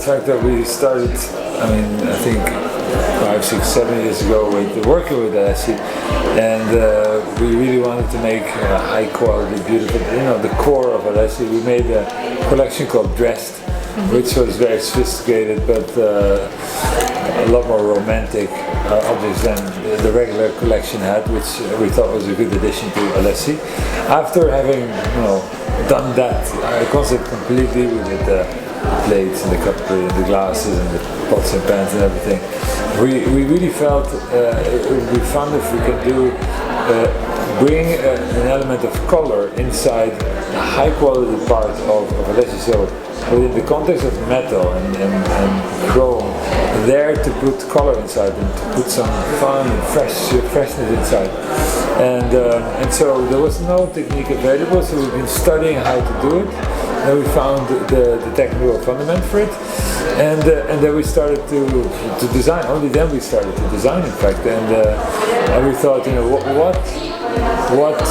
fact that we started, I think 5, 6, 7 years ago with working with Alessi, and we really wanted to make high quality, beautiful, the core of Alessi. We made a collection called Dressed, which was very sophisticated, but a lot more romantic objects than the regular collection had, which we thought was a good addition to Alessi. After having done that concept completely, we did the plates and the cutlery and the glasses and the pots and pans and everything. We really felt it would be fun if we could bring an element of color inside the high quality part of Alessi. So within the context of metal and chrome, there to put color inside and to put some fun and freshness inside. And so there was no technique available, so we've been studying how to do it. Then we found the technical fundament for it, and then we started to design. Only then we started to design, in fact, and we thought, what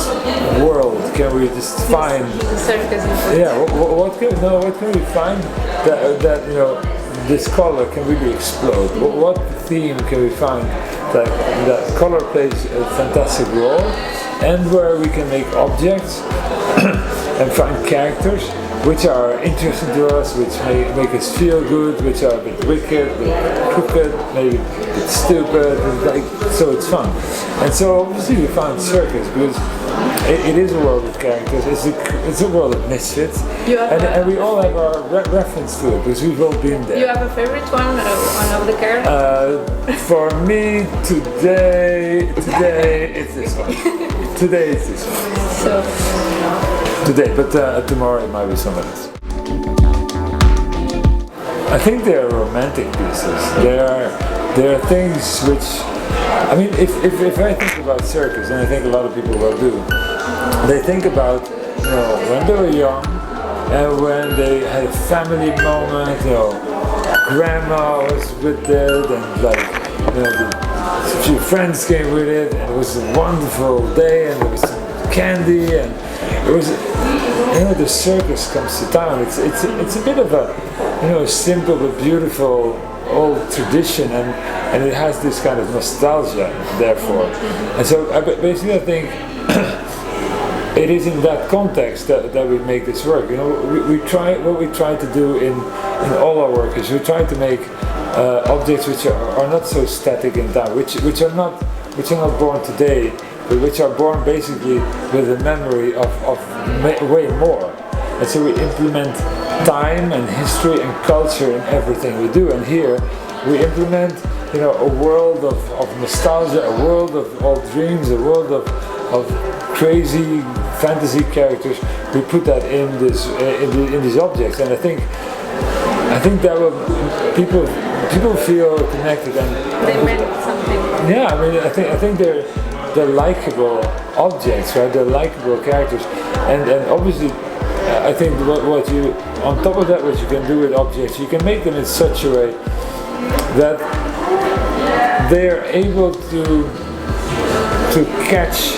world can we just find? The circus. Yeah, what can we find that this color can really explode? What theme can we find that color plays a fantastic role, and where we can make objects and find characters which are interesting to us, which make us feel good, which are a bit wicked, a bit crooked, maybe a bit stupid, so it's fun. And so obviously we found Circus because it is a world of characters, it's a world of misfits, and we all have our reference to it because we've all been there. You have a favorite one of the characters? For me, today it's this one. Today it's this one. Today, but tomorrow it might be someone else. I think they are romantic pieces. They are things which, if I think about Circus, and I think a lot of people will do, they think about when they were young and when they had a family moment. Grandma was with it, and a few friends came with it, and it was a wonderful day, and there was some candy, and it was, the circus comes to town. It's a bit of a simple but beautiful old tradition, and it has this kind of nostalgia, therefore. And so basically I think it is in that context that we make this work. We try to do in all our work is we try to make objects which are not so static in time, which are not born today, but which are born basically with a memory of way more. And so we implement time and history and culture in everything we do. And here we implement, a world of nostalgia, a world of old dreams, a world of crazy fantasy characters. We put that in these objects, and I think that will people feel connected and they meant something. Yeah, I think they're likable objects, right? They're likable characters, and obviously, I think what you on top of that, what you can do with objects, you can make them in such a way that they are able to catch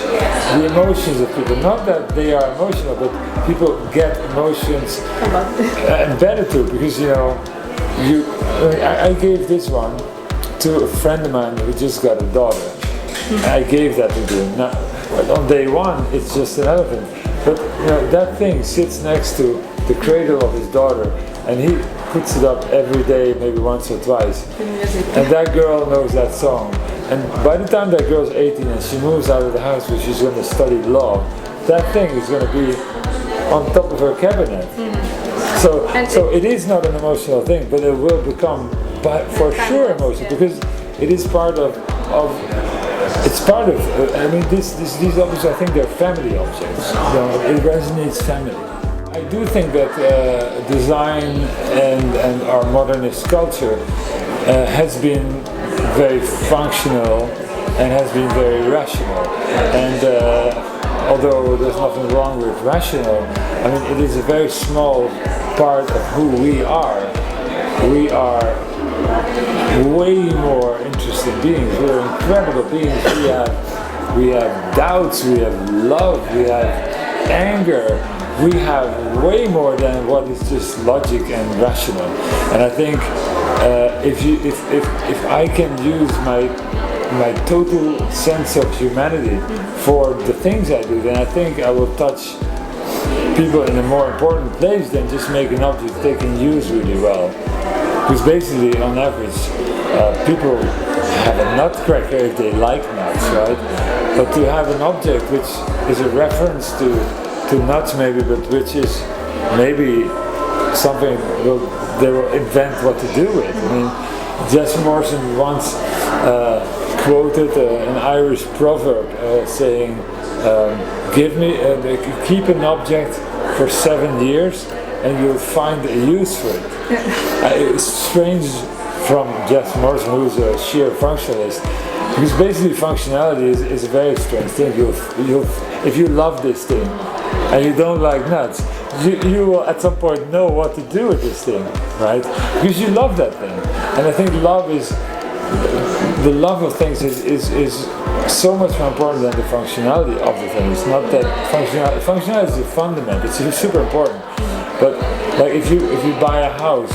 the emotions of people. Not that they are emotional, but people get emotions and better too, because I gave this one to a friend of mine who just got a daughter. I gave that to him. Now, on day one, it's just an elephant, but that thing sits next to the cradle of his daughter, and he puts it up every day, maybe once or twice. And that girl knows that song. And by the time that girl's 18 and she moves out of the house where she's going to study law, that thing is going to be on top of her cabinet. So it is not an emotional thing, but it will become, for sure, emotional, because it is part of. It's part of. These objects, I think they're family objects. It resonates family. I do think that design and our modernist culture has been very functional and has been very rational. And although there's nothing wrong with rational, it is a very small part of who we are. We are way more interesting beings. We're incredible beings. We have doubts, we have love, we have anger, we have way more than what is just logic and rational. And I think if I can use my total sense of humanity for the things I do, then I think I will touch people in a more important place than just make an object they can use really well. Because basically, on average, people have a nutcracker if they like nuts, right? But to have an object which is a reference to nuts maybe, but which is maybe something they will invent what to do with. I mean, Jess Morrison once quoted an Irish proverb saying, keep an object for 7 years and you'll find a use for it. It's strange from Jess Morrison, who's a sheer functionalist, because basically functionality is a very strange thing. If you love this thing and you don't like nuts, you will at some point know what to do with this thing, right? Because you love that thing. And I think the love of things is so much more important than the functionality of the thing. It's not that functionality is a fundament, it's super important. But like if you buy a house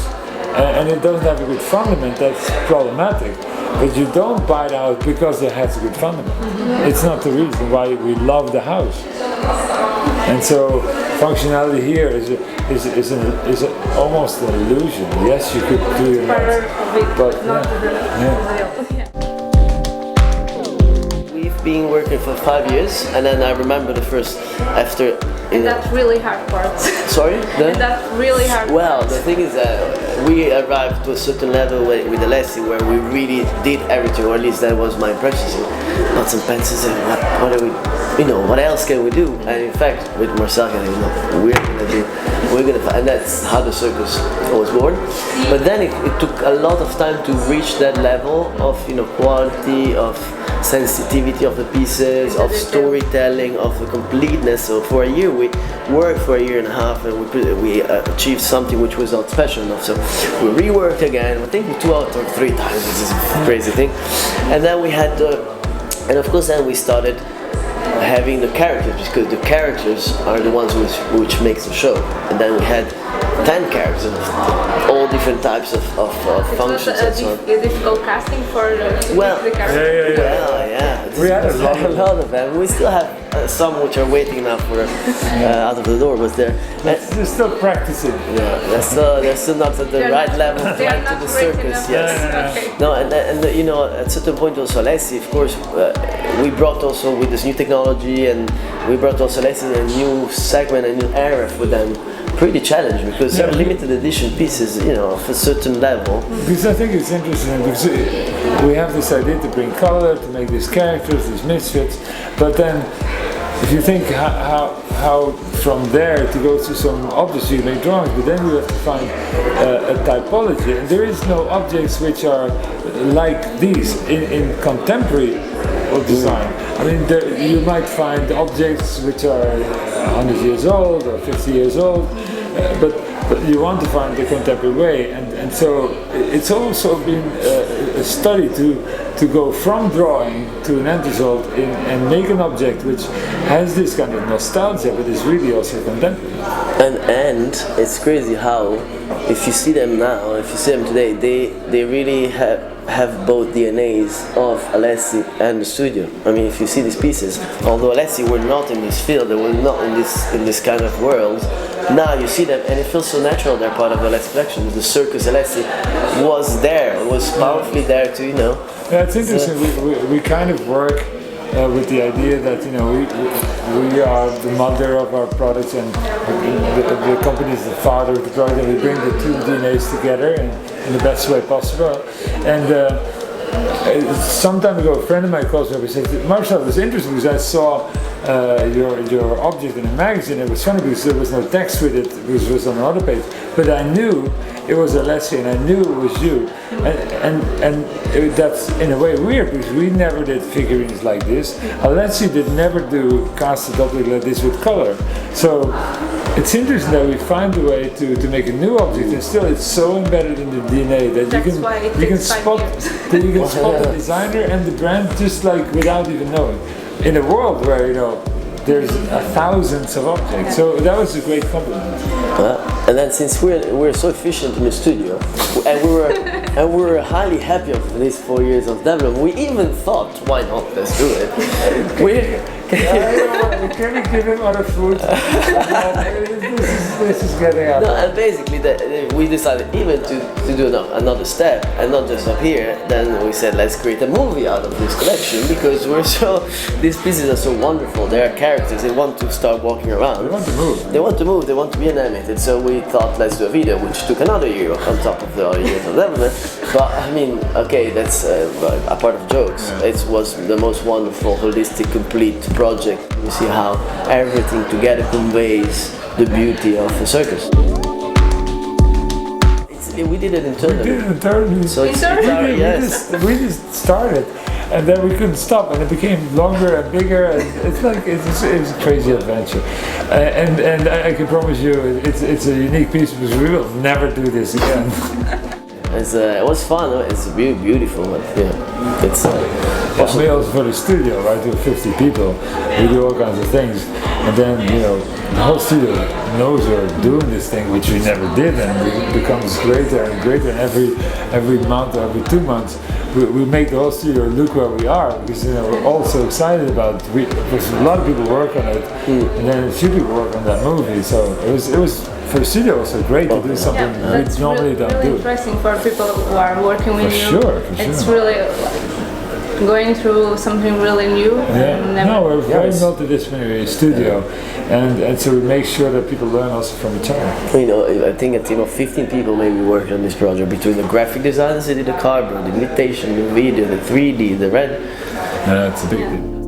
and it doesn't have a good fundament, that's problematic. But you don't buy the house because it has a good fundament. It's not the reason why we love the house. And so functionality here is almost an illusion. Yes, you could do your nuts, but We've been working for 5 years, and then I remember the first after. And that's really hard part. Sorry? And that's really hard. Well, the thing is that we arrived to a certain level with Alessi where we really did everything, or at least that was my impression. So, pots and pencils, and what are we? What else can we do? And in fact, with Marcel, we're gonna, and that's how the Circus was born. But then it took a lot of time to reach that level of quality, of sensitivity of the pieces, of storytelling, of the completeness. So for a year we worked for a year and a half, and we achieved something which was not special enough. So we reworked again. I think 2 or 3 times. This is a crazy thing. And then we had, and of course, then we started having the characters, because the characters are the ones which makes the show. And then we had 10 characters of all different types of functions and so on. A difficult casting for the characters. We had a lot of them. We still have some which are waiting now for out of the door, but they're still practicing. Yeah, they're still not at the right level to enter the circus. Yes. No, and at certain point also Alessi, of course, we brought also with this new technology, and we brought also Alessi a new segment, a new era for them. Pretty challenging because they're limited edition pieces, of a certain level. Because I think it's interesting because we have this idea to bring color, to make these characters, these misfits, but then if you think how from there to go to some objects you make drawings, but then you have to find a typology, and there is no objects which are like these in contemporary design. I mean, you might find objects which are 100 years old or 50 years old, but you want to find the contemporary way, and so it's also been a study to go from drawing to an end result and make an object which has this kind of nostalgia, but is really also contemporary. And it's crazy how, if you see them now, if you see them today, they really have both DNAs of Alessi and the studio. I mean, if you see these pieces, although Alessi were not in this field, they were not in this kind of world, now you see them and it feels so natural they're part of the Alessi collection. The Circus Alessi was there, was powerfully there to, Yeah, it's interesting. We kind of work with the idea that we are the mother of our products, and the company is the father of the product, and we bring the two DNAs together in the best way possible. And some time ago, a friend of mine calls me up and said, "Marcel, it was interesting because I saw your object in a magazine. It was funny because there was no text with it, because it was on another page. But I knew it was Alessi, and I knew it was you. And that's in a way weird because we never did figurines like this. Alessi did never do casted object like this with color. So it's interesting that we find a way to make a new object, and still it's so embedded in the DNA that you can spot the designer and the brand just like without even knowing. In a world where there's thousands of objects. So that was a great compliment. And then since we're so efficient in the studio, and we were highly happy of these 4 years of development, we even thought, why not? Let's do it. Can we give him other food? This is getting out. No, and basically we decided even to do another step and not just up here. Then we said let's create a movie out of this collection because these pieces are so wonderful. They are characters. They want to start walking around. They want to move. They want to move. They want to be animated. So we thought let's do a video, which took another year on top of the other years of development. But I mean, okay, that's a part of jokes. Yeah. It was the most wonderful, holistic, complete project. You see how everything together conveys the beauty of a circus. We did it internally. So we just started, and then we couldn't stop, and it became longer and bigger, and it was a crazy adventure. And I can promise you, it's a unique piece because we will never do this again. It was fun. It's beautiful. But yeah, it's. We also for the studio, right? With 50 people, we do all kinds of things, and then the whole studio knows we're doing this thing, which we never did, and it becomes greater and greater. And every month or every 2 months, we make the whole studio look where we are because we're all so excited about it. Because a lot of people work on it, and then a few people work on that movie. So it was. For the studio, also great to do something we normally don't really do. Interesting for people who are working with you. For sure. It's really going through something really new. Yeah. No, we're a very multidisciplinary studio, and so we make sure that people learn also from each other. I think a team of 15 people maybe worked on this project between the graphic designers, they did the cardboard, the imitation, the video, the 3D, the red. It's a big deal.